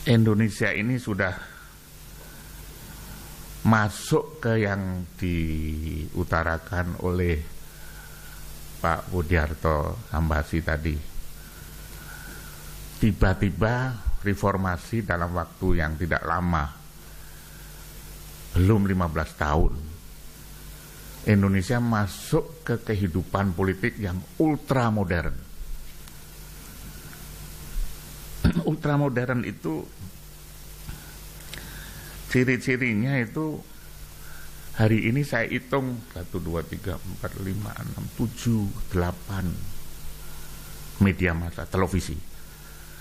Indonesia ini sudah masuk ke yang diutarakan oleh Pak Budiarto Sambasi tadi. Tiba-tiba reformasi dalam waktu yang tidak lama, belum 15 tahun, Indonesia masuk ke kehidupan politik yang ultra modern. Ultra modern itu ciri-cirinya itu hari ini saya hitung 1, 2, 3, 4, 5, 6, 7, 8 media massa, televisi.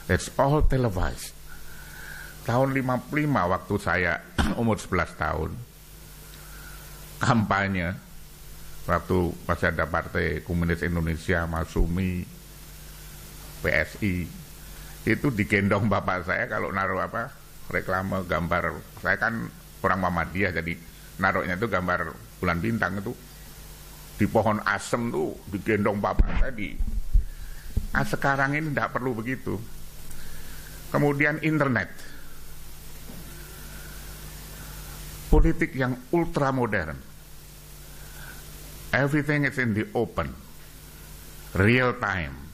It's all televised. Tahun 55 waktu saya umur 11 tahun, kampanye, waktu masih ada Partai Komunis Indonesia, Masumi, PSI, itu digendong bapak saya kalau naruh reklame gambar. Saya kan orang Muhammadiyah, jadi naruhnya itu gambar bulan bintang itu di pohon asem tuh digendong bapak saya sekarang ini tidak perlu begitu. Kemudian internet, politik yang ultra modern, everything is in the open, real time.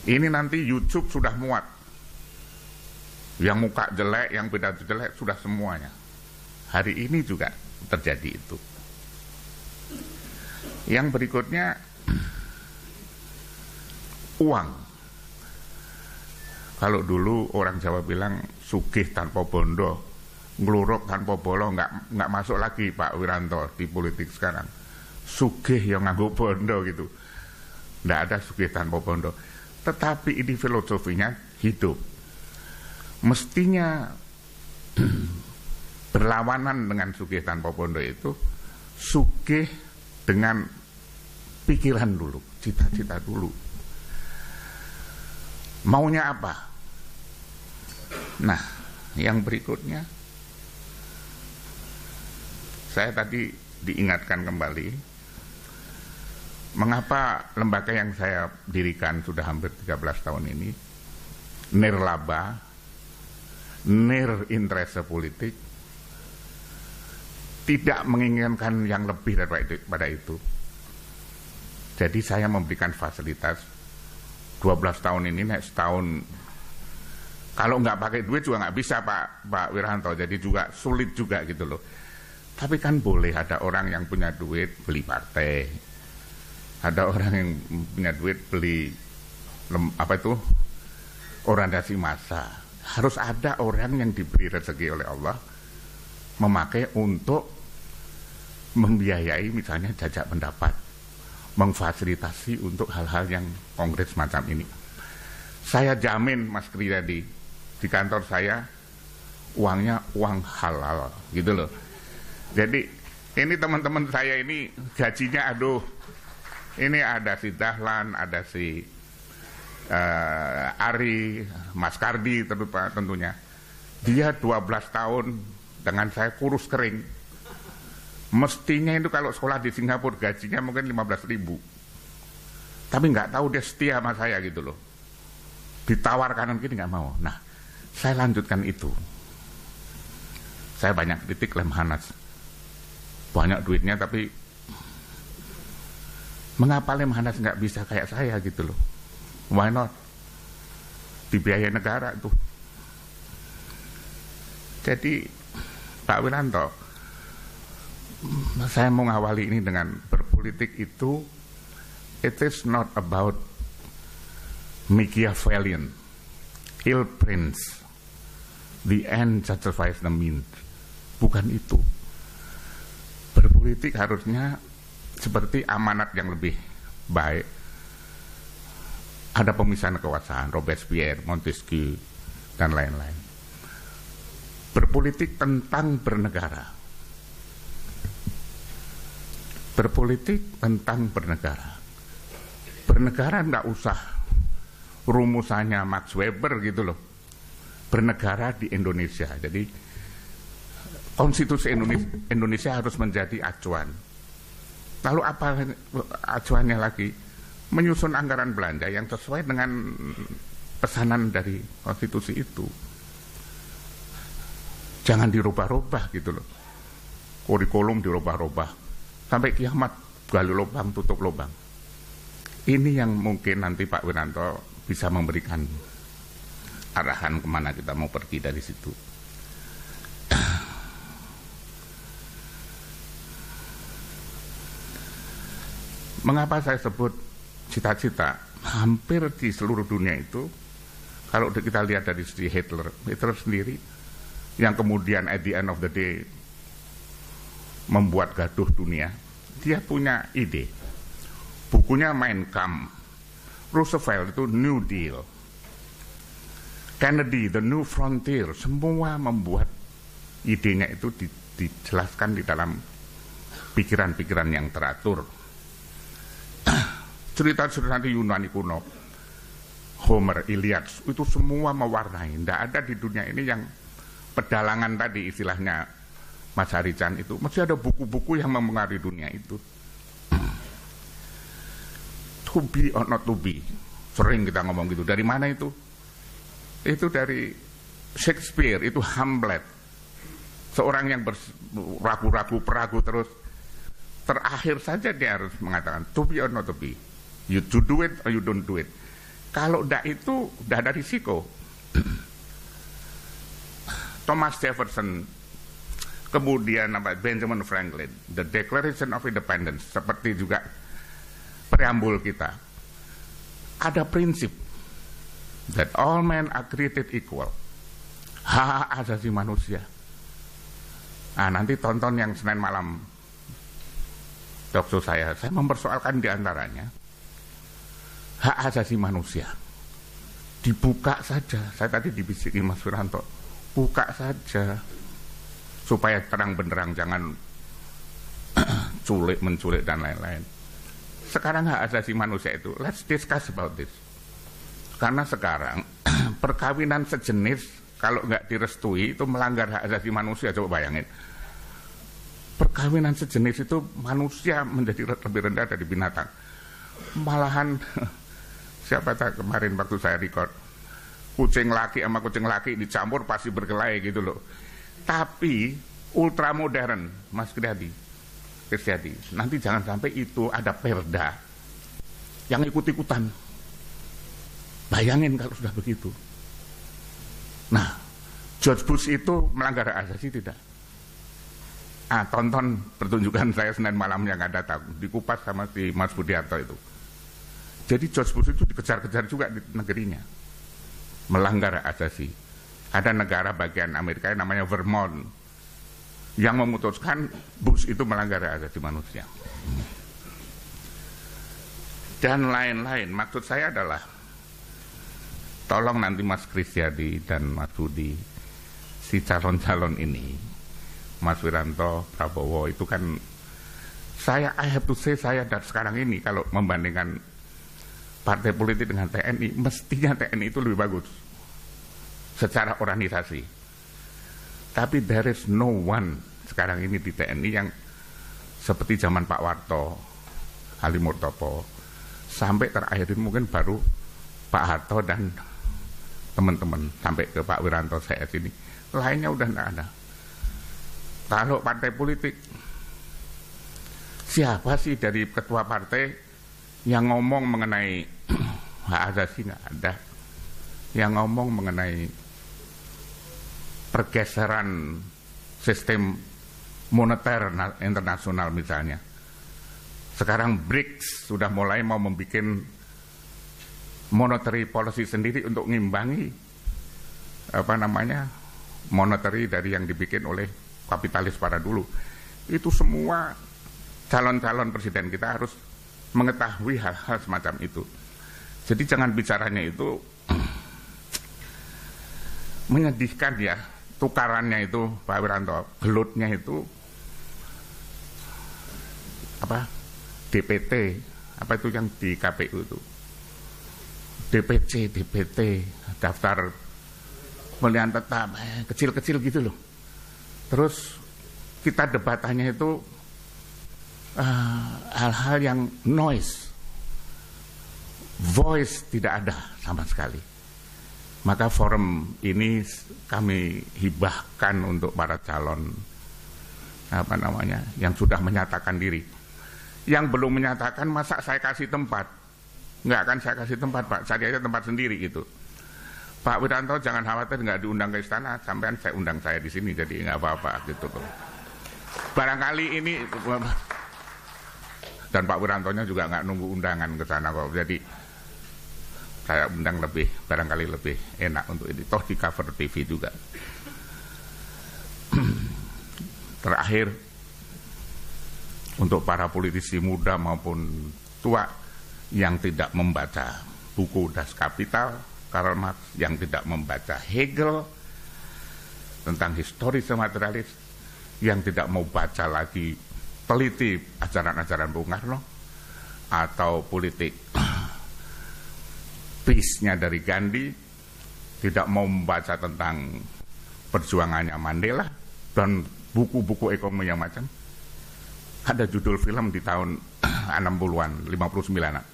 Ini nanti YouTube sudah muat, yang muka jelek, yang pidato jelek sudah semuanya. Hari ini juga terjadi itu. Yang berikutnya, uang. Kalau dulu orang Jawa bilang sugih tanpa bondo, ngluruk tanpa bolo, nggak masuk lagi Pak Wiranto di politik sekarang. Sugih yang nganggo bondo gitu, nggak ada sugih tanpa bondo. Tetapi ini filosofinya hidup. Mestinya berlawanan dengan sugih tanpa bondo itu sugih dengan pikiran dulu, cita-cita dulu. Maunya apa? Nah, yang berikutnya, saya tadi diingatkan kembali, mengapa lembaga yang saya dirikan sudah hampir 13 tahun ini, nirlaba, interest politik, tidak menginginkan yang lebih daripada itu. Jadi saya memberikan fasilitas 12 tahun ini, naik setahun. Kalau nggak pakai duit juga nggak bisa Pak Wiranto, jadi juga sulit juga gitu loh. Tapi kan boleh ada orang yang punya duit beli partai, ada orang yang punya duit beli orientasi massa. Harus ada orang yang diberi rezeki oleh Allah memakai untuk membiayai misalnya jajak pendapat, memfasilitasi untuk hal-hal yang konkret semacam ini. Saya jamin Mas Kriyadi, di kantor saya uangnya uang halal gitu loh. Jadi ini teman-teman saya ini gajinya ini ada si Dahlan, ada si Ari, Mas Kardi tentunya. Dia 12 tahun dengan saya kurus kering. Mestinya itu kalau sekolah di Singapura gajinya mungkin 15.000. Tapi nggak tahu dia setia sama saya gitu loh. Ditawar kanan kiri nggak mau. Nah, saya lanjutkan itu. Saya banyak kritik Lemhanas. Banyak duitnya tapi mengapa Lemhanas nggak bisa kayak saya gitu loh? Why not? Dibiayai negara tuh. Jadi Pak Wiranto, saya mau ngawali ini dengan berpolitik itu, it is not about Machiavellian, ill prince, the end justifies the means. Bukan itu. Berpolitik harusnya seperti amanat yang lebih baik. Ada pemisahan kekuasaan, Robespierre, Montesquieu, dan lain-lain. Berpolitik tentang bernegara. Berpolitik tentang bernegara. Bernegara enggak usah rumusannya Max Weber gitu loh. Bernegara di Indonesia. Jadi konstitusi Indonesia harus menjadi acuan. Lalu apa acuannya lagi? Menyusun anggaran belanja yang sesuai dengan pesanan dari konstitusi itu. Jangan dirubah-rubah gitu loh. Kurikulum dirubah-rubah. Sampai kiamat gali lubang, tutup lubang. Ini yang mungkin nanti Pak Wiranto bisa memberikan arahan kemana kita mau pergi dari situ. Mengapa saya sebut cita-cita? Hampir di seluruh dunia itu, kalau kita lihat dari segi Hitler sendiri, yang kemudian at the end of the day membuat gaduh dunia, dia punya ide. Bukunya Mein Kampf, Roosevelt itu New Deal, Kennedy The New Frontier, semua membuat idenya itu dijelaskan di dalam pikiran-pikiran yang teratur. Cerita-cerita Yunani kuno, Homer, Iliad, itu semua mewarnai. Tidak ada di dunia ini yang pedalangan tadi istilahnya Mas Harican itu. Masih ada buku-buku yang mempengaruhi dunia itu. To be or not to be. Sering kita ngomong gitu. Dari mana itu? Itu dari Shakespeare, itu Hamlet. Seorang yang ragu-ragu, peragu terus. Terakhir saja dia harus mengatakan to be or not to be. You do it or you don't do it. Kalau tidak itu, tidak ada risiko. Thomas Jefferson, kemudian Benjamin Franklin, The Declaration of Independence, seperti juga preambul kita. Ada prinsip that all men are created equal. Hak asasi manusia. Nah, nanti tonton yang Senin malam talkshow saya mempersoalkan diantaranya hak asasi manusia. Dibuka saja. Saya tadi dibisiki Mas Wiranto, buka saja supaya terang benderang, jangan menculik dan lain-lain. Sekarang hak asasi manusia itu, let's discuss about this. Karena sekarang perkawinan sejenis kalau nggak direstui itu melanggar hak asasi manusia. Coba bayangin, perkawinan sejenis itu manusia menjadi lebih rendah dari binatang. Malahan siapa tahu kemarin waktu saya record, kucing laki sama kucing laki dicampur pasti berkelahi gitu loh. Tapi ultra modern, Mas Kristiadi, nanti jangan sampai itu ada perda yang ikut-ikutan. Bayangin kalau sudah begitu. Nah, George Bush itu melanggar hak asasi tidak? Tonton pertunjukan saya Senin malam yang ada tahu dikupas sama si Mas Budiarto itu. Jadi George Bush itu dikejar-kejar juga di negerinya, melanggar hak asasi. Ada negara bagian Amerika yang namanya Vermont yang memutuskan Bush itu melanggar hak asasi manusia. Dan lain-lain. Maksud saya adalah, tolong nanti Mas Kristiadi dan Mas Budi, si calon-calon ini, Mas Wiranto, Prabowo, itu kan saya, I have to say, saya dan sekarang ini kalau membandingkan partai politik dengan TNI, mestinya TNI itu lebih bagus secara organisasi. Tapi there is no one sekarang ini di TNI yang seperti zaman Pak Warto, Ali Murtopo, sampai terakhir ini mungkin baru Pak Harto dan teman-teman, sampai ke Pak Wiranto saya sini, lainnya udah tidak ada. Kalau partai politik, siapa sih dari ketua partai yang ngomong mengenai hak asasi? Nggak ada. Yang ngomong mengenai pergeseran sistem moneter internasional misalnya. Sekarang BRICS sudah mulai mau membuat monetary policy sendiri untuk ngimbangi monetary dari yang dibikin oleh kapitalis pada dulu. Itu semua calon-calon presiden kita harus mengetahui hal-hal semacam itu. Jadi jangan bicaranya itu menyedihkan ya, tukarannya itu Pak Wiranto, gelutnya itu DPT, itu yang di KPU itu, DPC, DPT, daftar pemilihan tetap, kecil-kecil gitu loh. Terus kita debatannya itu hal-hal yang noise, voice tidak ada sama sekali. Maka forum ini kami hibahkan untuk para calon yang sudah menyatakan diri. Yang belum menyatakan, masa saya kasih tempat? Nggak akan saya kasih tempat, Pak. Cari aja tempat sendiri gitu. Pak Wiranto jangan khawatir nggak diundang ke istana, sampean saya undang saya di sini, jadi nggak apa-apa gitu loh. Barangkali ini, dan Pak Wirantonya juga nggak nunggu undangan ke sana kok. Jadi saya undang barangkali lebih enak untuk ini. Toh di cover TV juga. Terakhir, untuk para politisi muda maupun tua yang tidak membaca buku Das Kapital, Karl Marx, yang tidak membaca Hegel tentang historis materialis, yang tidak mau baca lagi teliti ajaran-ajaran Bung Karno atau politik peace-nya dari Gandhi, tidak mau membaca tentang perjuangannya Mandela dan buku-buku ekonomi yang macam. Ada judul film di tahun 60-an, 59-an.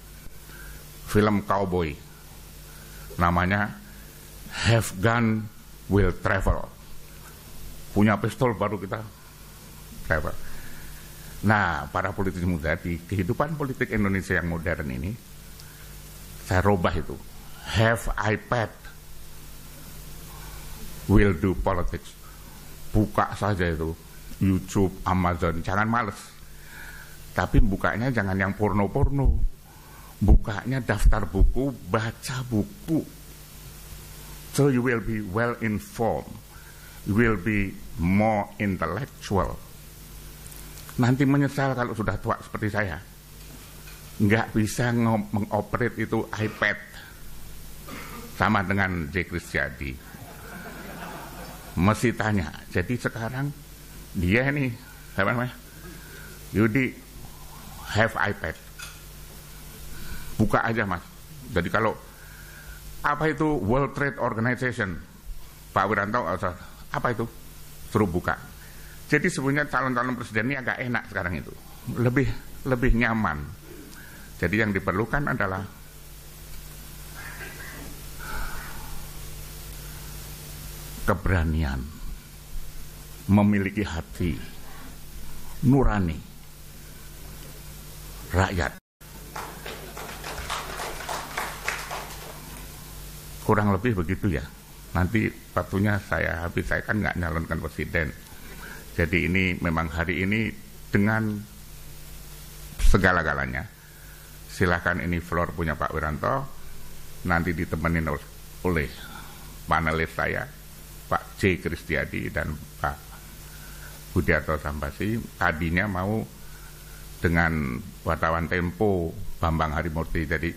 Film cowboy. Namanya Have Gun Will Travel. Punya pistol baru kita travel. Nah, para politisi muda di kehidupan politik Indonesia yang modern ini, saya robah itu. Have iPad will do politics. Buka saja itu YouTube, Amazon, jangan males. Tapi bukanya jangan yang porno-porno. Bukanya daftar buku, baca buku. So you will be well informed. You will be more intellectual. Nanti menyesal kalau sudah tua seperti saya. Nggak bisa mengoperate itu iPad. Sama dengan J. Kristiadi. Mesti tanya. Jadi sekarang dia ini, apa namanya? Yudi have iPad. Buka aja Mas. Jadi kalau apa itu World Trade Organization, Pak Wiranto, apa itu? Suruh buka. Jadi sebenarnya calon-calon presiden ini agak enak sekarang itu, lebih nyaman. Jadi yang diperlukan adalah keberanian, memiliki hati nurani rakyat. Kurang lebih begitu ya. Nanti waktunya saya habis, saya kan nggak nyalonkan presiden. Jadi ini memang hari ini dengan segala-galanya. Silakan, ini floor punya Pak Wiranto. Nanti ditemenin oleh panelis saya, Pak J. Kristiadi dan Pak Budiarto Sambasi. Tadinya mau dengan wartawan Tempo, Bambang Harimurti. Jadi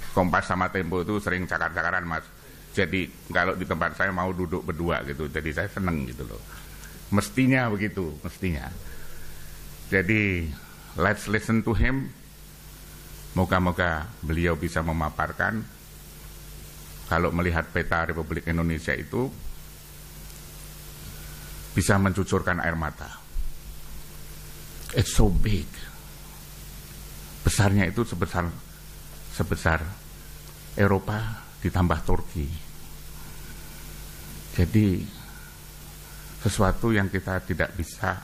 Kompas sama Tempo itu sering cakar-cakaran Mas. Jadi kalau di tempat saya mau duduk berdua gitu. Jadi saya seneng gitu loh. Mestinya begitu, mestinya. Jadi let's listen to him. Moga-moga beliau bisa memaparkan kalau melihat peta Republik Indonesia itu bisa mencucurkan air mata. It's so big. Besarnya itu sebesar Eropa ditambah Turki. Jadi sesuatu yang kita tidak bisa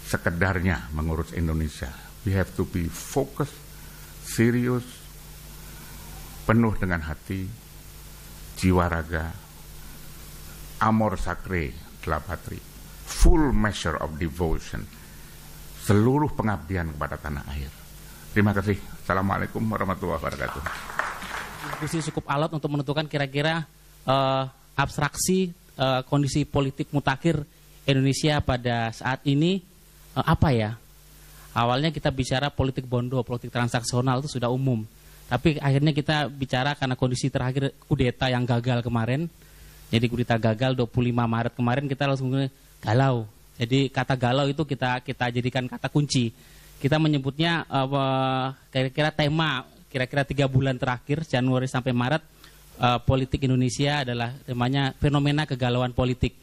sekedarnya mengurus Indonesia. We have to be focused, serius, penuh dengan hati, jiwa raga, amor sacre della patria, full measure of devotion, seluruh pengabdian kepada tanah air. Terima kasih. Assalamualaikum warahmatullahi wabarakatuh. Diskusi cukup alot untuk menentukan kira-kira abstraksi kondisi politik mutakhir Indonesia pada saat ini apa ya? Awalnya kita bicara politik bondo, politik transaksional itu sudah umum. Tapi akhirnya kita bicara karena kondisi terakhir kudeta yang gagal kemarin. Jadi kudeta gagal 25 Maret kemarin, kita langsung galau. Jadi kata galau itu kita jadikan kata kunci. Kita menyebutnya kira-kira tema, kira-kira 3 bulan terakhir, Januari sampai Maret, politik Indonesia adalah temanya fenomena kegalauan politik.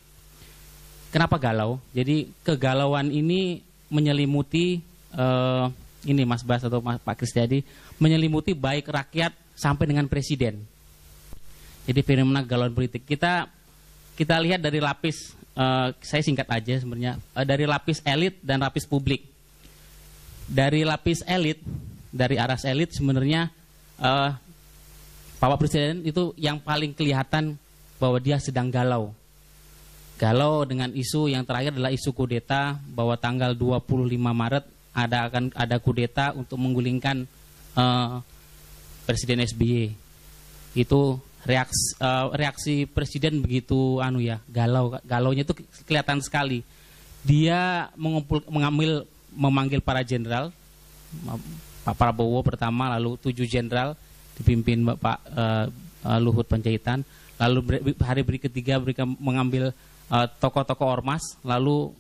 Kenapa galau? Jadi kegalauan ini menyelimuti ini Mas Bas atau Pak Kristiadi, menyelimuti baik rakyat sampai dengan presiden. Jadi fenomena kegalauan politik kita lihat dari lapis, saya singkat aja sebenarnya, dari lapis elit dan lapis publik. Dari lapis elit, dari aras elit sebenarnya Bapak Presiden itu yang paling kelihatan bahwa dia sedang galau. Galau dengan isu yang terakhir adalah isu kudeta, bahwa tanggal 25 Maret akan ada kudeta untuk menggulingkan Presiden SBY. Itu reaksi presiden begitu galaunya itu kelihatan sekali. Dia memanggil para jenderal, Pak Prabowo pertama, lalu 7 jenderal dipimpin Bapak Luhut Panjaitan, lalu hari ketiga mereka mengambil tokoh-tokoh ormas, lalu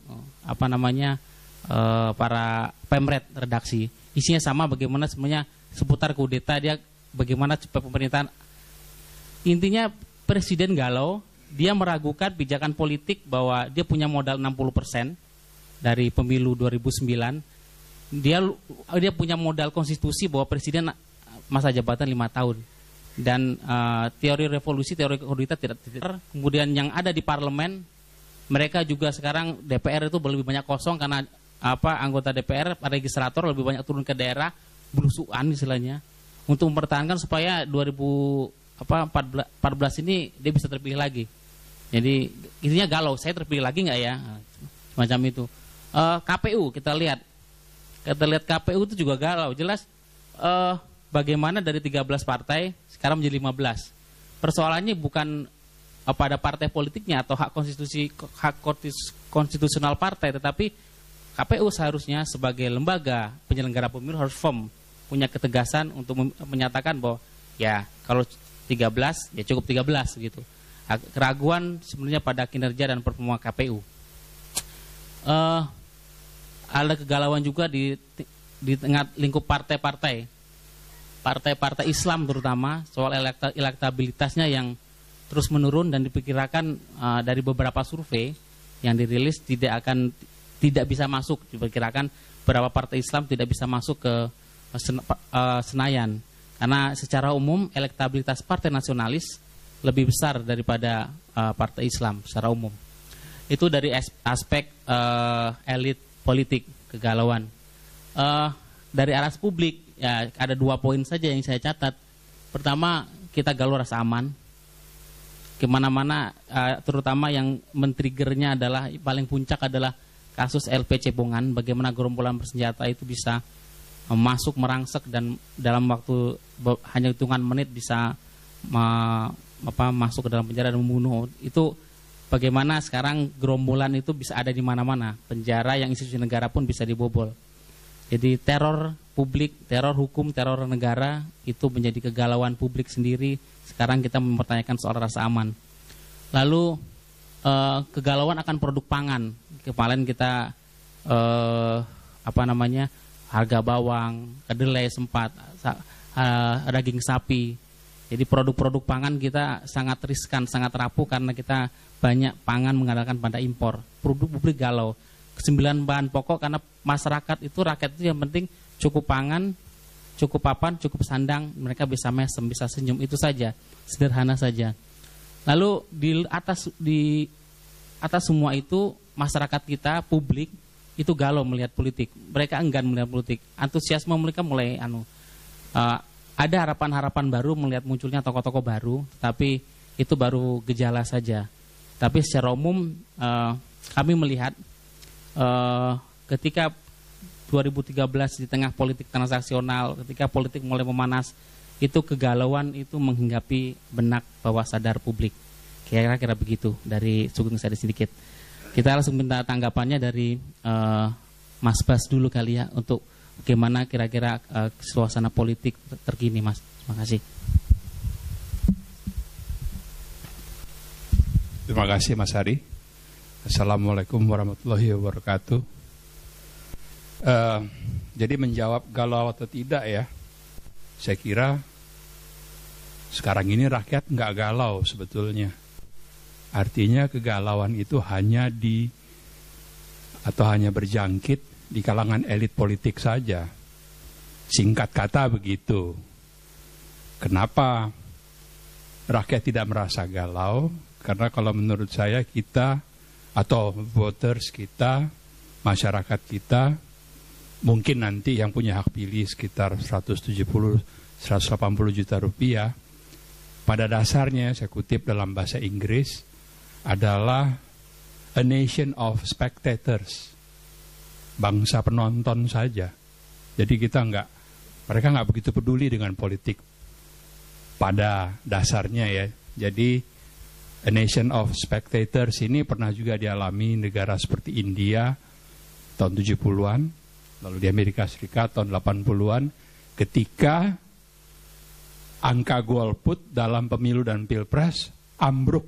para pemret redaksi. Isinya sama, bagaimana sebenarnya seputar kudeta, dia bagaimana pemerintahan. Intinya presiden galau, dia meragukan pijakan politik bahwa dia punya modal 60% dari pemilu 2009. Dia punya modal konstitusi bahwa presiden masa jabatan 5 tahun. Dan teori revolusi, teori kudeta tidak. Kemudian yang ada di parlemen, mereka juga sekarang DPR itu lebih banyak kosong karena anggota DPR, registrator lebih banyak turun ke daerah, belusukan istilahnya, untuk mempertahankan supaya 2014 ini dia bisa terpilih lagi. Jadi intinya galau, saya terpilih lagi nggak ya, macam itu. KPU kita lihat KPU itu juga galau, jelas. Bagaimana dari 13 partai sekarang menjadi 15. Persoalannya bukan pada partai politiknya atau hak konstitusional partai, tetapi KPU seharusnya sebagai lembaga penyelenggara pemilu harus firm, punya ketegasan untuk menyatakan bahwa ya kalau 13 ya cukup 13 gitu. Keraguan sebenarnya pada kinerja dan performa KPU. Ada kegalauan juga di tengah lingkup partai-partai Islam, terutama soal elektabilitasnya yang terus menurun, dan diperkirakan dari beberapa survei yang dirilis tidak bisa masuk, diperkirakan beberapa partai Islam tidak bisa masuk ke Senayan, karena secara umum elektabilitas partai nasionalis lebih besar daripada partai Islam secara umum. Itu dari aspek elit politik, kegalauan. Dari aras publik ya ada 2 poin saja yang saya catat. Pertama, kita galau rasa aman. Kemana-mana, terutama yang men-triggernya adalah paling puncak adalah kasus LP Cepongan. Bagaimana gerombolan bersenjata itu bisa masuk, merangsek, dan dalam waktu hanya hitungan menit bisa masuk ke dalam penjara dan membunuh. Itu bagaimana sekarang gerombolan itu bisa ada di mana-mana. Penjara yang institusi negara pun bisa dibobol. Jadi teror publik, teror hukum, teror negara itu menjadi kegalauan publik sendiri. Sekarang kita mempertanyakan soal rasa aman. Lalu kegalauan akan produk pangan. Kemarin kita harga bawang, kedelai sempat, daging sapi. Jadi produk-produk pangan kita sangat riskan, sangat rapuh karena kita banyak pangan mengandalkan pada impor. Produk publik galau. 9 bahan pokok karena masyarakat itu, rakyat itu yang penting cukup pangan, cukup papan, cukup sandang, mereka bisa mesem, bisa senyum, itu saja, sederhana saja. Lalu di atas semua itu masyarakat kita, publik itu galau melihat politik. Mereka enggan melihat politik. Antusiasme mereka mulai ada harapan-harapan baru melihat munculnya tokoh-tokoh baru, tapi itu baru gejala saja. Tapi secara umum kami melihat ketika 2013 di tengah politik transaksional, ketika politik mulai memanas, itu kegalauan itu menghinggapi benak bawah sadar publik. Kira-kira begitu dari Sugeng saya sedikit. Kita langsung minta tanggapannya dari Mas Bas dulu kali ya, untuk bagaimana kira-kira suasana politik terkini, Mas. Terima kasih. Terima kasih Mas Hari. Assalamualaikum warahmatullahi wabarakatuh. Jadi menjawab galau atau tidak ya, saya kira sekarang ini rakyat nggak galau sebetulnya. Artinya kegalauan itu hanya berjangkit di kalangan elit politik saja. Singkat kata begitu. Kenapa? rakyat tidak merasa galau, karena kalau menurut saya kita atau voters kita, masyarakat kita, mungkin nanti yang punya hak pilih sekitar 180 juta rupiah, pada dasarnya saya kutip dalam bahasa Inggris adalah a nation of spectators, bangsa penonton saja. Jadi mereka nggak begitu peduli dengan politik pada dasarnya ya. Jadi a nation of spectators ini pernah juga dialami negara seperti India tahun 70-an, lalu di Amerika Serikat tahun 80-an, ketika angka golput dalam pemilu dan pilpres ambruk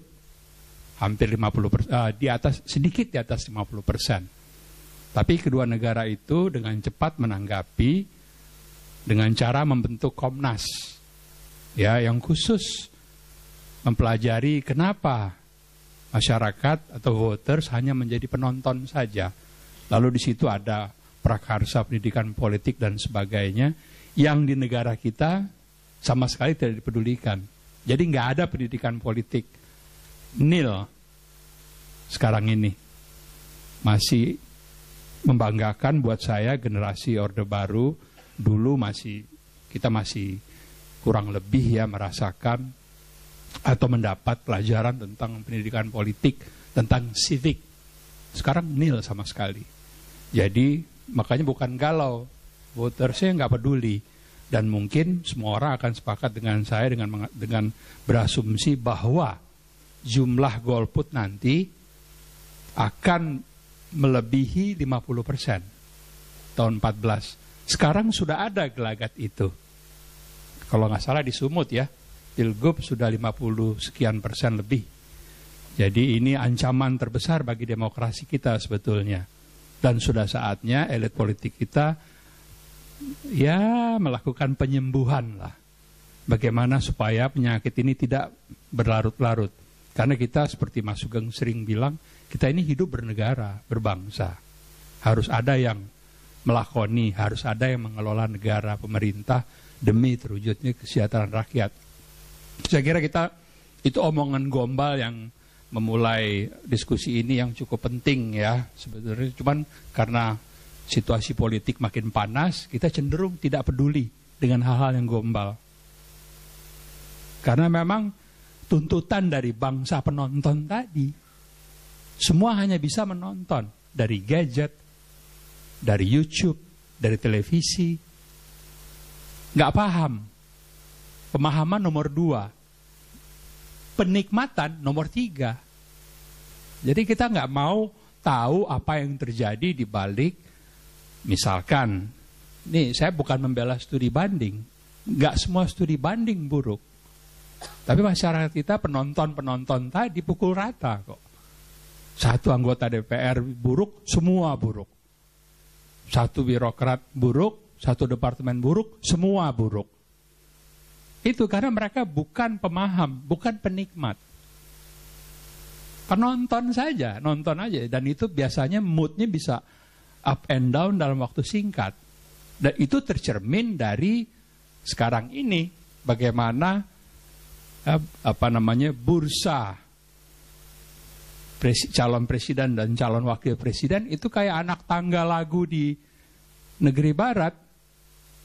hampir 50%, sedikit di atas 50%. Tapi kedua negara itu dengan cepat menanggapi dengan cara membentuk Komnas, ya, yang khusus mempelajari kenapa masyarakat atau voters hanya menjadi penonton saja. Lalu di situ ada prakarsa pendidikan politik dan sebagainya yang di negara kita sama sekali tidak dipedulikan. Jadi nggak ada pendidikan politik, nil sekarang ini. Masih membanggakan buat saya generasi Orde Baru, dulu kita masih kurang lebih ya merasakan atau mendapat pelajaran tentang pendidikan politik, tentang civic. Sekarang nil sama sekali. Jadi makanya bukan galau, votersnya nggak peduli. Dan mungkin semua orang akan sepakat dengan saya dengan berasumsi bahwa jumlah golput nanti akan melebihi 50% tahun 14. Sekarang sudah ada gelagat itu. Kalau nggak salah di Sumut ya, Pilgub sudah 50 sekian persen lebih. Jadi ini ancaman terbesar bagi demokrasi kita sebetulnya. Dan sudah saatnya elit politik kita ya melakukan penyembuhan lah. Bagaimana supaya penyakit ini tidak berlarut-larut. Karena kita seperti Mas Sugeng sering bilang, kita ini hidup bernegara, berbangsa. Harus ada yang melakoni, harus ada yang mengelola negara, pemerintah, demi terwujudnya kesejahteraan rakyat. Saya kira itu omongan gombal yang memulai diskusi ini yang cukup penting ya sebetulnya. Cuman karena situasi politik makin panas, kita cenderung tidak peduli dengan hal-hal yang gombal. Karena memang tuntutan dari bangsa penonton tadi, semua hanya bisa menonton dari gadget, dari YouTube, dari televisi. Nggak paham. Pemahaman nomor 2. Penikmatan nomor 3. Jadi kita nggak mau tahu apa yang terjadi di balik, misalkan, nih saya bukan membela studi banding, nggak semua studi banding buruk, tapi masyarakat kita penonton tadi pukul rata kok. Satu anggota DPR buruk, semua buruk. Satu birokrat buruk, satu departemen buruk, semua buruk. Itu karena mereka bukan pemaham, bukan penikmat. Penonton saja, nonton aja. Dan itu biasanya moodnya bisa up and down dalam waktu singkat. Dan itu tercermin dari sekarang ini. Bagaimana bursa calon presiden dan calon wakil presiden itu kayak anak tangga lagu di negeri barat.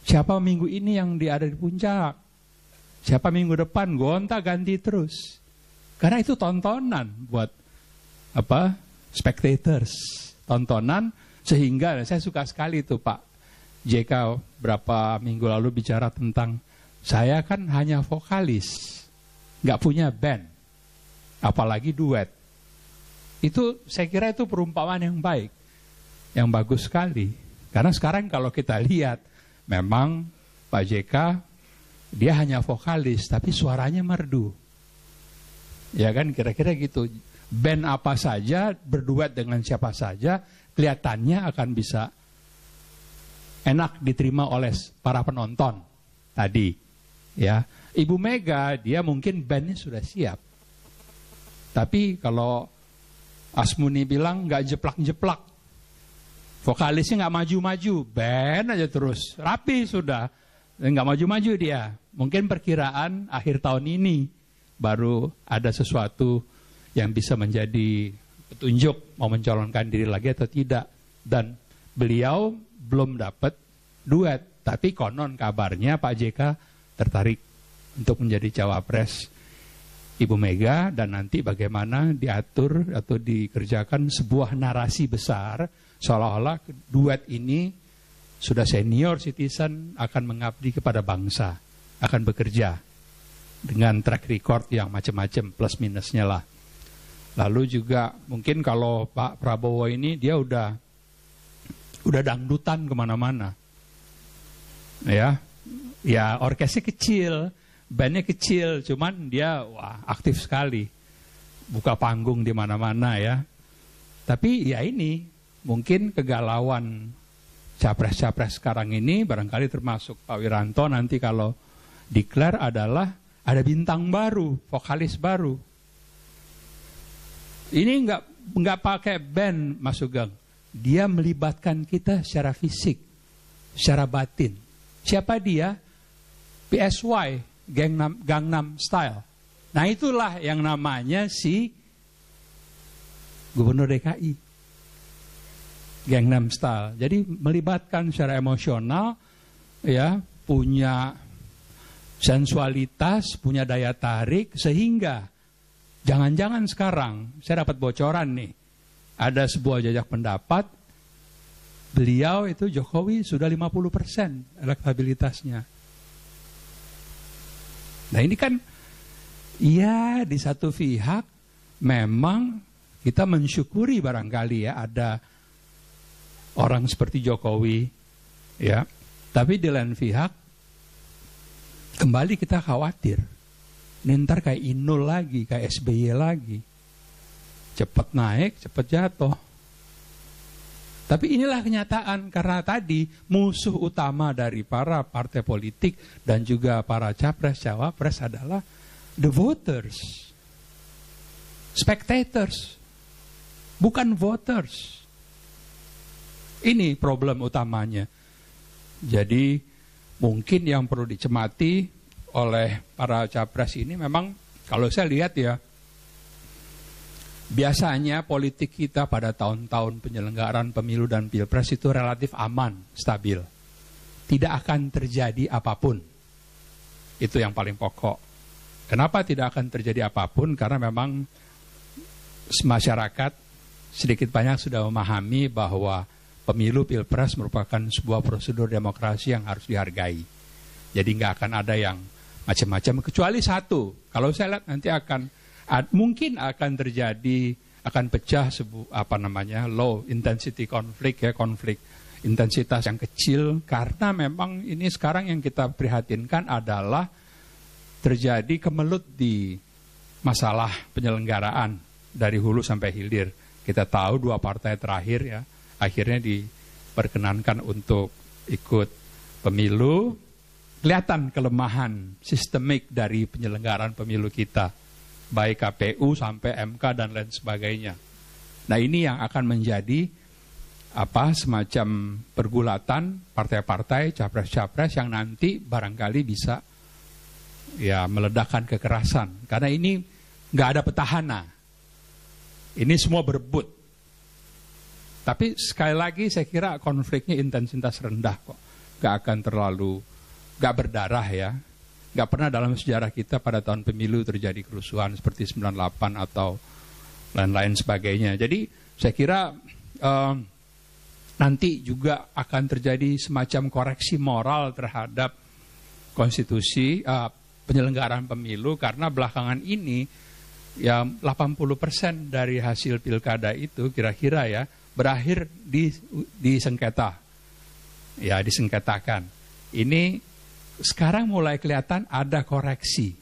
Siapa minggu ini yang ada di puncak? Siapa minggu depan? Gonta-ganti terus. Karena itu tontonan buat spectators, tontonan, sehingga saya suka sekali tuh Pak JK berapa minggu lalu bicara tentang saya kan hanya vokalis, nggak punya band, apalagi duet. Itu saya kira itu perumpamaan yang baik, yang bagus sekali. Karena sekarang kalau kita lihat, memang Pak JK dia hanya vokalis, tapi suaranya merdu. Ya kan, kira-kira gitu. Band apa saja, berduet dengan siapa saja, kelihatannya akan bisa enak diterima oleh para penonton tadi. Ya, Ibu Mega dia mungkin bandnya sudah siap. Tapi kalau Asmuni bilang nggak jeplak-jeplak, vokalisnya nggak maju-maju, band aja terus, rapi sudah, nggak maju-maju dia. Mungkin perkiraan akhir tahun ini baru ada sesuatu yang bisa menjadi petunjuk mau mencalonkan diri lagi atau tidak. Dan beliau belum dapat duet, tapi konon kabarnya Pak JK tertarik untuk menjadi cawapres Ibu Mega, dan nanti bagaimana diatur atau dikerjakan sebuah narasi besar seolah-olah duet ini sudah senior citizen, akan mengabdi kepada bangsa, akan bekerja dengan track record yang macam-macam plus minusnya lah. Lalu juga mungkin kalau Pak Prabowo ini dia udah dangdutan kemana-mana, ya orkesnya kecil, bandnya kecil, cuman dia aktif sekali, buka panggung di mana-mana ya. Tapi ya ini mungkin kegalauan capres-capres sekarang ini barangkali termasuk Pak Wiranto nanti kalau declare adalah ada bintang baru, vokalis baru. Ini nggak pakai band, Mas Sugeng. Dia melibatkan kita secara fisik, secara batin. Siapa dia? PSY, Gangnam Style. Nah itulah yang namanya si Gubernur DKI, Gangnam Style. Jadi melibatkan secara emosional, ya, punya sensualitas, punya daya tarik, sehingga jangan-jangan sekarang saya dapat bocoran nih, ada sebuah jajak pendapat, beliau itu Jokowi sudah 50% elektabilitasnya. Nah ini kan, ya di satu pihak memang kita mensyukuri barangkali ya ada orang seperti Jokowi, ya. Tapi di lain pihak, kembali kita khawatir, ini ntar kayak Inul lagi, kayak SBY lagi, cepat naik, cepat jatuh. Tapi inilah kenyataan, karena tadi musuh utama dari para partai politik dan juga para capres-cawapres adalah the voters, spectators, bukan voters. Ini problem utamanya. Jadi mungkin yang perlu dicemati oleh para capres ini memang kalau saya lihat ya, biasanya politik kita pada tahun-tahun penyelenggaraan pemilu dan pilpres itu relatif aman, stabil. Tidak akan terjadi apapun. Itu yang paling pokok. Kenapa tidak akan terjadi apapun? Karena memang masyarakat sedikit banyak sudah memahami bahwa pemilu pilpres merupakan sebuah prosedur demokrasi yang harus dihargai. Jadi nggak akan ada yang macam-macam, kecuali satu. Kalau saya lihat nanti mungkin akan terjadi, akan pecah low intensity conflict ya, konflik intensitas yang kecil, karena memang ini sekarang yang kita prihatinkan adalah terjadi kemelut di masalah penyelenggaraan dari hulu sampai hilir. Kita tahu dua partai terakhir ya akhirnya diperkenankan untuk ikut pemilu. Kelihatan kelemahan sistemik dari penyelenggaraan pemilu kita, baik KPU sampai MK dan lain sebagainya. Nah ini yang akan menjadi semacam pergulatan partai-partai, capres-capres yang nanti barangkali bisa ya meledakkan kekerasan. Karena ini nggak ada petahana, ini semua berebut. Tapi sekali lagi saya kira konfliknya intensitas rendah kok, nggak akan terlalu, nggak berdarah ya. Nggak pernah dalam sejarah kita pada tahun pemilu terjadi kerusuhan seperti 98 atau lain-lain sebagainya. Jadi saya kira nanti juga akan terjadi semacam koreksi moral terhadap konstitusi penyelenggaraan pemilu, karena belakangan ini ya 80% dari hasil pilkada itu kira-kira ya berakhir di sengketa, ya disengketakan. Ini sekarang mulai kelihatan ada koreksi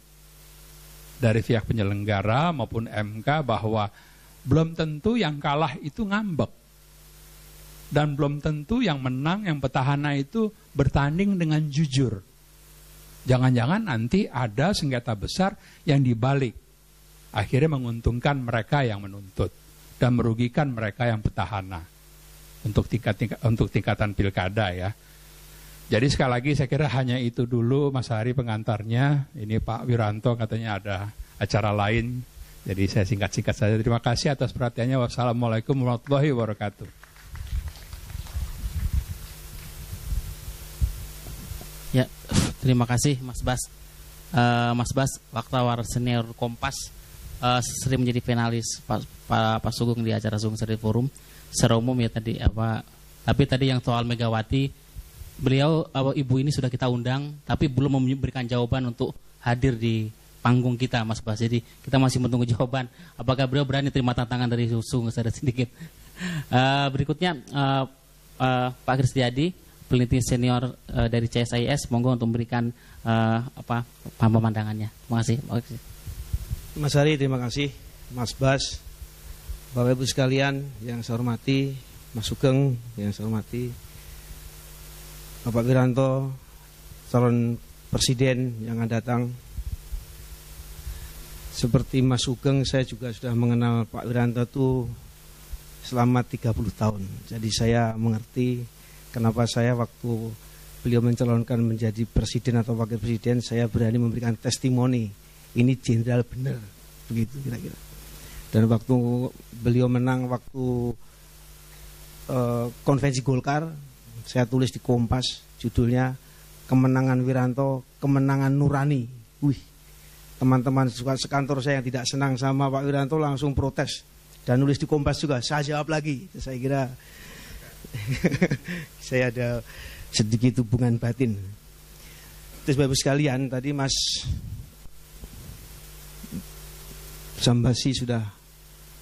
dari pihak penyelenggara maupun MK bahwa belum tentu yang kalah itu ngambek. Dan belum tentu yang menang, yang petahana itu bertanding dengan jujur. Jangan-jangan nanti ada sengketa besar yang dibalik. Akhirnya menguntungkan mereka yang menuntut dan merugikan mereka yang petahana untuk tingkatan pilkada ya. Jadi sekali lagi saya kira hanya itu dulu Mas Hari pengantarnya. Ini Pak Wiranto katanya ada acara lain. Jadi saya singkat-singkat saja. Terima kasih atas perhatiannya. Wassalamualaikum warahmatullahi wabarakatuh. Ya, terima kasih Mas Bas. Mas Bas, wartawan senior Kompas, sering menjadi finalis Pak Sugeng di acara Sugeng Seri Forum. Secara umum ya tadi tapi tadi yang soal Megawati, beliau ibu ini sudah kita undang, tapi belum memberikan jawaban untuk hadir di panggung kita, Mas Bas. Jadi kita masih menunggu jawaban. Apakah beliau berani terima tantangan dari Sugeng Seri sedikit? Berikutnya Pak Kristiadi, peneliti senior dari CSIS, monggo untuk memberikan pemandangannya. Terima kasih. Mas Hari, terima kasih. Mas Bas, Bapak Ibu sekalian yang saya hormati, Mas Sugeng yang saya hormati, Bapak Wiranto, calon presiden yang akan datang. Seperti Mas Sugeng, saya juga sudah mengenal Pak Wiranto itu selama 30 tahun. Jadi saya mengerti kenapa saya waktu beliau mencalonkan menjadi presiden atau wakil presiden, saya berani memberikan testimoni. Ini jenderal benar, begitu kira-kira. Dan waktu beliau menang waktu konvensi Golkar, saya tulis di Kompas, judulnya Kemenangan Wiranto, Kemenangan Nurani. Wih, teman-teman sekantor saya yang tidak senang sama Pak Wiranto langsung protes dan nulis di Kompas juga. Saya jawab lagi. Saya kira saya ada sedikit hubungan batin. Terus Bapak sekalian, tadi Mas Sambasi sudah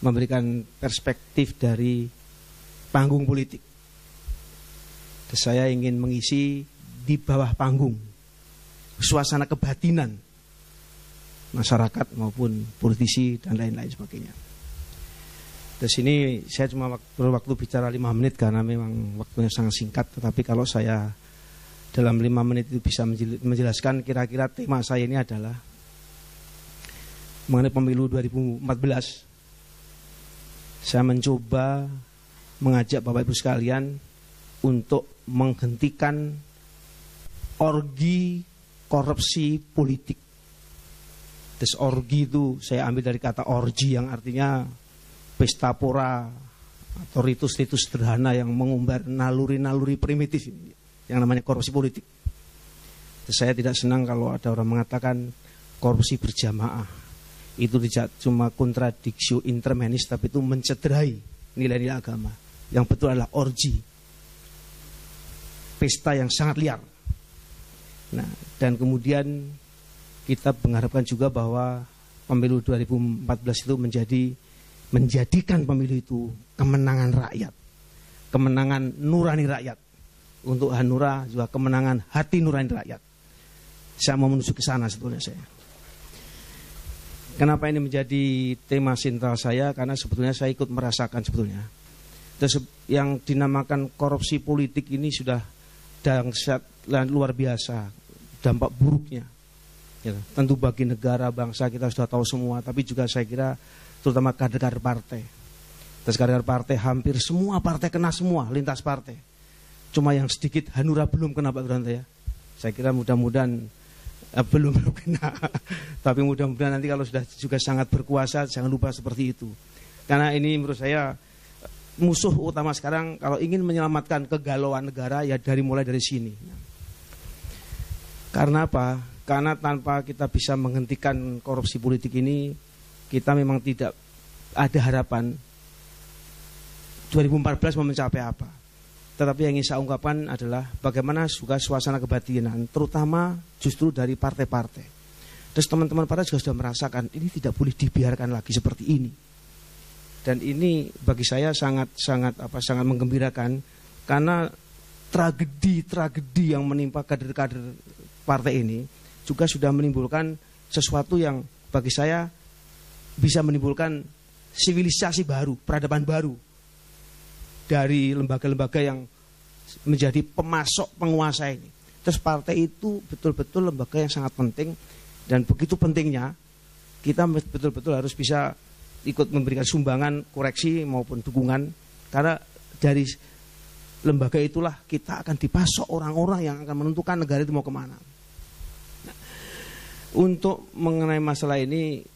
memberikan perspektif dari panggung politik. Terus saya ingin mengisi di bawah panggung suasana kebatinan masyarakat maupun politisi dan lain-lain sebagainya. Terus ini saya cuma berwaktu bicara 5 menit karena memang waktunya sangat singkat. Tetapi kalau saya dalam 5 menit itu bisa menjelaskan, kira-kira tema saya ini adalah mengenai pemilu 2014. Saya mencoba mengajak Bapak Ibu sekalian untuk menghentikan orgi korupsi politik. Terus orgi itu saya ambil dari kata orgi yang artinya pesta pora atau ritus-ritus sederhana yang mengumbar naluri-naluri primitif ini, yang namanya korupsi politik. Terus saya tidak senang kalau ada orang mengatakan korupsi berjamaah. Itu tidak cuma kontradiksi intermenis, tapi itu mencederai nilai-nilai agama. Yang betul adalah orgi, pesta yang sangat liar. Nah, dan kemudian kita mengharapkan juga bahwa pemilu 2014 itu menjadikan pemilu itu kemenangan rakyat, kemenangan nurani rakyat. Untuk Hanura juga kemenangan hati nurani rakyat. Saya mau menuju ke sana sebetulnya saya. Kenapa ini menjadi tema sentral saya? Karena sebetulnya saya ikut merasakan sebetulnya. Terus yang dinamakan korupsi politik ini sudah dahsyat luar biasa dampak buruknya. Ya, tentu bagi negara, bangsa kita sudah tahu semua. Tapi juga saya kira terutama kader-kader partai. Terus kader partai hampir semua partai kena semua, lintas partai. Cuma yang sedikit Hanura belum kena Pak Wiranto ya. Saya kira mudah-mudahan belum kena. Tapi mudah-mudahan nanti kalau sudah juga sangat berkuasa jangan lupa seperti itu. Karena ini menurut saya musuh utama sekarang kalau ingin menyelamatkan kegalauan negara ya mulai dari sini. Karena apa? Karena tanpa kita bisa menghentikan korupsi politik ini, kita memang tidak ada harapan 2014 mau mencapai apa. Tetapi yang ingin saya ungkapkan adalah bagaimana juga suasana kebatinan, terutama justru dari partai-partai. Terus teman-teman partai juga sudah merasakan ini tidak boleh dibiarkan lagi seperti ini. Dan ini bagi saya sangat menggembirakan karena tragedi yang menimpa kader-kader partai ini juga sudah menimbulkan sesuatu yang bagi saya bisa menimbulkan sivilisasi baru, peradaban baru dari lembaga-lembaga yang menjadi pemasok penguasa ini. Terus partai itu betul-betul lembaga yang sangat penting, dan begitu pentingnya kita betul-betul harus bisa ikut memberikan sumbangan, koreksi maupun dukungan, karena dari lembaga itulah kita akan dipasok orang-orang yang akan menentukan negara itu mau kemana. Nah, untuk mengenai masalah ini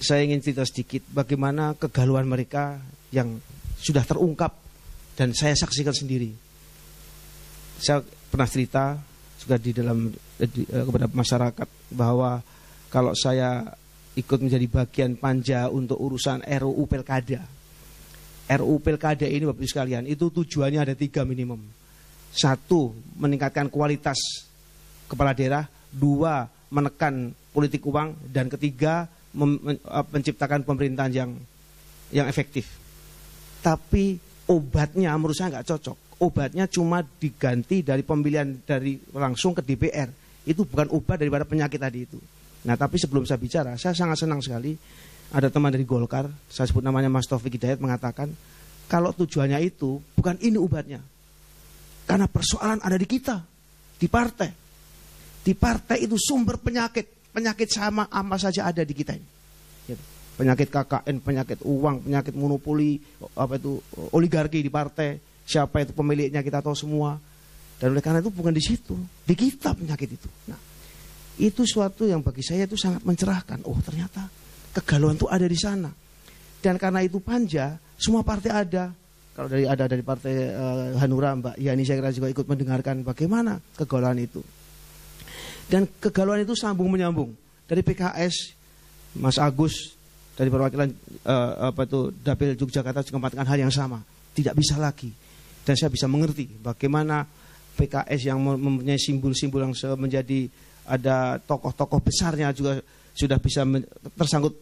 saya ingin cerita sedikit bagaimana kegalauan mereka yang sudah terungkap dan saya saksikan sendiri. Saya pernah cerita juga di dalam kepada masyarakat bahwa kalau saya ikut menjadi bagian panja untuk urusan RUU Pilkada. RUU Pilkada ini Bapak Ibu sekalian, itu tujuannya ada 3 minimum. 1, meningkatkan kualitas kepala daerah. 2, menekan politik uang. Dan 3, menciptakan pemerintahan yang efektif. Tapi obatnya menurut saya nggak cocok. Obatnya cuma diganti dari pemilihan dari langsung ke DPR. Itu bukan obat daripada penyakit tadi itu. Nah, tapi sebelum saya bicara, saya sangat senang sekali ada teman dari Golkar, saya sebut namanya Mas Taufik Hidayat, mengatakan kalau tujuannya itu bukan ini obatnya. Karena persoalan ada di kita, di partai. Di partai itu sumber penyakit. Penyakit sama apa saja ada di kita ini. Penyakit KKN, penyakit uang, penyakit monopoli, oligarki di partai. Siapa itu pemiliknya kita tahu semua. Dan oleh karena itu bukan di situ, di kita penyakit itu. Nah, itu suatu yang bagi saya itu sangat mencerahkan. Oh, ternyata kegalauan itu ada di sana. Dan karena itu panja, semua partai ada. Kalau dari partai Hanura, Mbak Yani saya kira juga ikut mendengarkan bagaimana kegalauan itu. Dan kegalauan itu sambung menyambung dari PKS, Mas Agus dari perwakilan Dapil Yogyakarta juga mengatakan hal yang sama, tidak bisa lagi. Dan saya bisa mengerti bagaimana PKS yang mempunyai simbol-simbol yang menjadi ada tokoh-tokoh besarnya juga sudah bisa tersangkut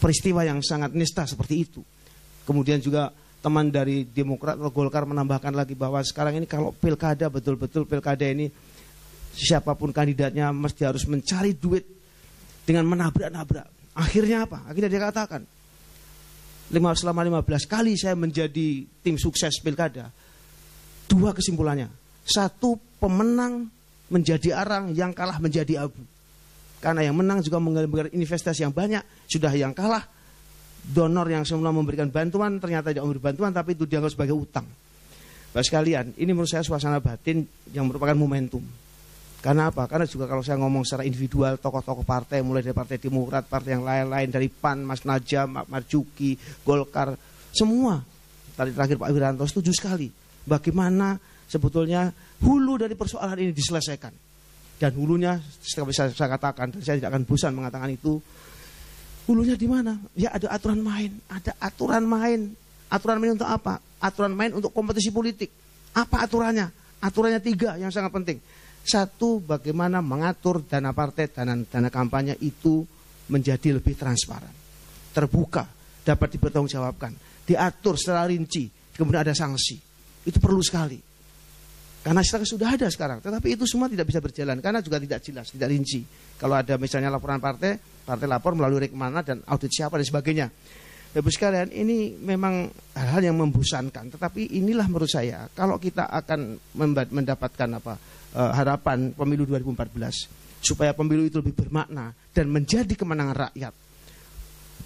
peristiwa yang sangat nista seperti itu. Kemudian juga teman dari Demokrat atau Golkar menambahkan lagi bahwa sekarang ini kalau pilkada, betul-betul pilkada ini siapapun kandidatnya mesti harus mencari duit dengan menabrak-nabrak. Akhirnya apa? Akhirnya dia katakan selama 15 kali saya menjadi tim sukses pilkada. 2 kesimpulannya. 1, pemenang menjadi arang, yang kalah menjadi abu. Karena yang menang juga menggunakan investasi yang banyak. Sudah yang kalah, donor yang semula memberikan bantuan ternyata tidak memberi bantuan, tapi itu dianggap sebagai utang. Bapak sekalian, ini menurut saya suasana batin yang merupakan momentum. Karena apa? Karena juga kalau saya ngomong secara individual, tokoh-tokoh partai, mulai dari Partai Demokrat, partai yang lain-lain, dari PAN, Mas Najam, Pak Marjuki, Golkar, semua. Tadi terakhir Pak Wiranto setuju sekali. Bagaimana sebetulnya hulu dari persoalan ini diselesaikan. Dan hulunya, seperti saya katakan, dan saya tidak akan bosan mengatakan itu, hulunya di mana? Ya ada aturan main. Ada aturan main. Aturan main untuk apa? Aturan main untuk kompetisi politik. Apa aturannya? Aturannya 3 yang sangat penting. 1, bagaimana mengatur dana partai, dana kampanye itu menjadi lebih transparan, terbuka, dapat dipertanggungjawabkan, diatur secara rinci, kemudian ada sanksi. Itu perlu sekali. Karena sudah ada sekarang, tetapi itu semua tidak bisa berjalan karena juga tidak jelas, tidak rinci. Kalau ada misalnya laporan partai lapor melalui rek mana dan audit siapa dan sebagainya. Bapak sekalian, ini memang hal-hal yang membosankan, tetapi inilah menurut saya kalau kita akan mendapatkan harapan pemilu 2014 supaya pemilu itu lebih bermakna dan menjadi kemenangan rakyat.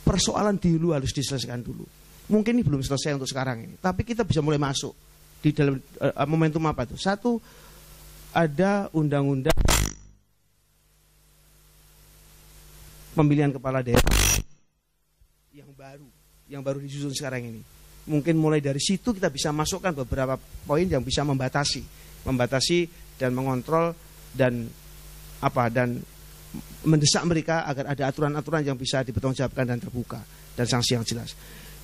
Persoalan di hulu harus diselesaikan dulu. Mungkin ini belum selesai untuk sekarang ini, tapi kita bisa mulai masuk di dalam momentum apa itu? 1, ada undang-undang pemilihan kepala daerah yang baru disusun sekarang ini. Mungkin mulai dari situ kita bisa masukkan beberapa poin yang bisa membatasi dan mengontrol dan mendesak mereka agar ada aturan-aturan yang bisa dipertanggungjawabkan dan terbuka dan sanksi yang jelas.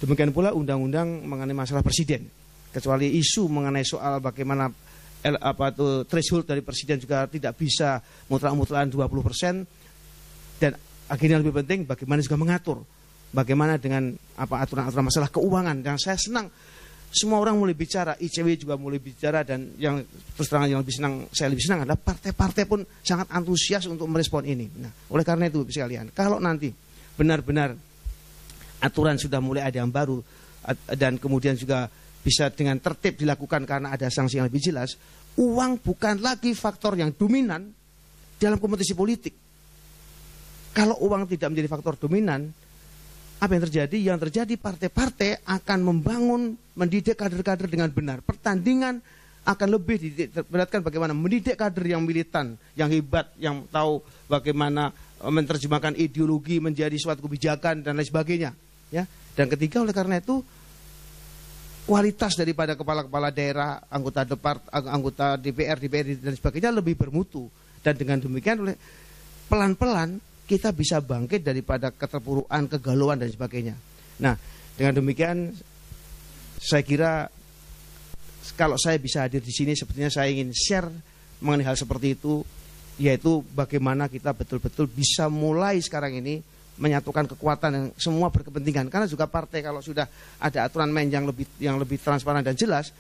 Demikian pula undang-undang mengenai masalah presiden. Kecuali isu mengenai soal bagaimana threshold dari presiden juga tidak bisa mutlak-mutlakan 20%, dan akhirnya lebih penting bagaimana juga mengatur bagaimana dengan aturan-aturan masalah keuangan. Dan saya senang semua orang mulai bicara, ICW juga mulai bicara, dan yang terus terang yang saya lebih senang adalah partai-partai pun sangat antusias untuk merespon ini. Nah, oleh karena itu sekalian, kalau nanti benar-benar aturan sudah mulai ada yang baru dan kemudian juga bisa dengan tertib dilakukan karena ada sanksi yang lebih jelas, uang bukan lagi faktor yang dominan dalam kompetisi politik. Kalau uang tidak menjadi faktor dominan, apa yang terjadi? Yang terjadi partai-partai akan mendidik kader-kader dengan benar. Pertandingan akan lebih diberatkan bagaimana mendidik kader yang militan, yang hebat, yang tahu bagaimana menerjemahkan ideologi menjadi suatu kebijakan dan lain sebagainya. Ya. Dan ketiga, oleh karena itu kualitas daripada kepala-kepala daerah, anggota DPR, DPRD dan sebagainya lebih bermutu. Dan dengan demikian oleh pelan-pelan kita bisa bangkit daripada keterpurukan, kegalauan dan sebagainya. Nah, dengan demikian saya kira kalau saya bisa hadir di sini sepertinya saya ingin share mengenai hal seperti itu, yaitu bagaimana kita betul-betul bisa mulai sekarang ini menyatukan kekuatan yang semua berkepentingan. Karena juga partai kalau sudah ada aturan main yang lebih transparan dan jelas,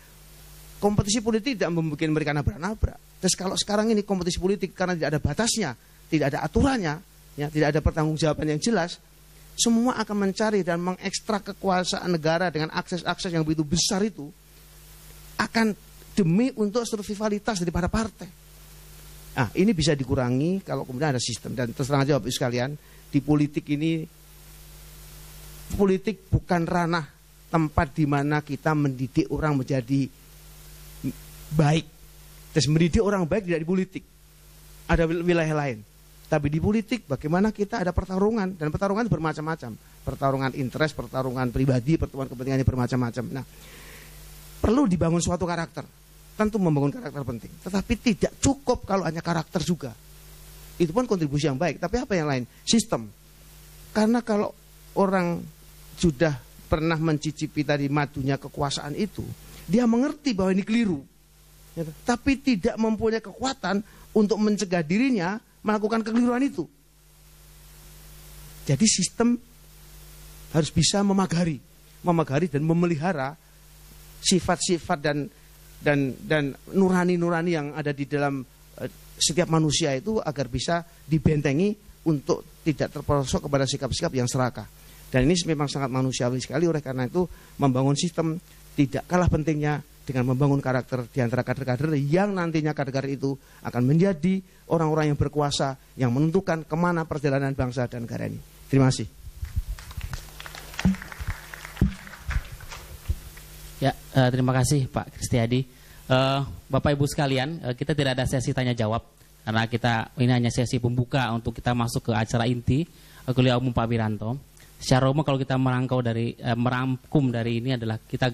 kompetisi politik tidak membuat mereka nabrak-nabrak. Terus kalau sekarang ini kompetisi politik karena tidak ada batasnya, tidak ada aturannya, ya, tidak ada pertanggungjawaban yang jelas, semua akan mencari dan mengekstrak kekuasaan negara dengan akses-akses yang begitu besar itu, akan demi untuk survivalitas daripada partai. Nah, ini bisa dikurangi kalau kemudian ada sistem. Dan terserang aja Bapak Ibu sekalian, di politik ini, politik bukan ranah tempat di mana kita mendidik orang menjadi baik. Terus mendidik orang baik tidak di politik. Ada wilayah lain. Tapi di politik bagaimana kita ada pertarungan, dan pertarungan bermacam-macam. Pertarungan interest, pertarungan pribadi, pertarungan kepentingannya bermacam-macam. Nah, perlu dibangun suatu karakter. Tentu membangun karakter penting. Tetapi tidak cukup kalau hanya karakter juga. Itu pun kontribusi yang baik. Tapi apa yang lain? Sistem. Karena kalau orang sudah pernah mencicipi tadi madunya kekuasaan itu, dia mengerti bahwa ini keliru. Tapi tidak mempunyai kekuatan untuk mencegah dirinya melakukan kekeliruan itu. Jadi sistem harus bisa memagari dan memelihara sifat-sifat dan nurani-nurani yang ada di dalam setiap manusia itu agar bisa dibentengi untuk tidak terperosok kepada sikap-sikap yang serakah. Dan ini memang sangat manusiawi sekali. Oleh karena itu membangun sistem tidak kalah pentingnya dengan membangun karakter di antara kader-kader yang nantinya kader-kader itu akan menjadi orang-orang yang berkuasa yang menentukan kemana perjalanan bangsa dan negara ini. Terima kasih. Ya, terima kasih Pak Kristiadi. Bapak Ibu sekalian, kita tidak ada sesi tanya jawab karena ini hanya sesi pembuka untuk kita masuk ke acara inti kuliah umum Pak Wiranto. Secara umum kalau kita merangkum dari ini adalah kita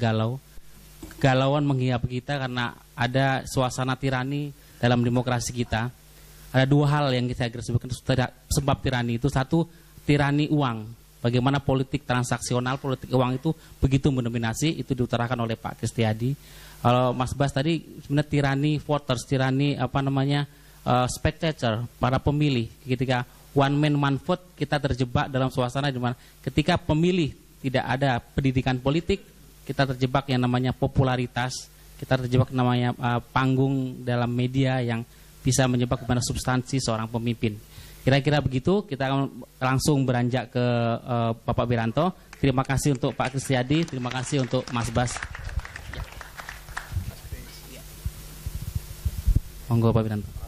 galauan menghingap kita karena ada suasana tirani dalam demokrasi kita. Ada dua hal yang kita sebutkan sebab tirani itu. Satu, tirani uang. Bagaimana politik transaksional, politik uang itu begitu mendominasi, itu diutarakan oleh Pak Kristiadi. Kalau Mas Bas tadi sebenarnya tirani voters, tirani spectator, para pemilih. Ketika one man one vote, kita terjebak dalam suasana di mana ketika pemilih tidak ada pendidikan politik, kita terjebak yang namanya popularitas, kita terjebak namanya panggung dalam media yang bisa menyebabkan kepada substansi seorang pemimpin. Kira-kira begitu, kita akan langsung beranjak ke Bapak Wiranto. Terima kasih untuk Pak Kristiadi, terima kasih untuk Mas Bas. Monggo Pak Wiranto.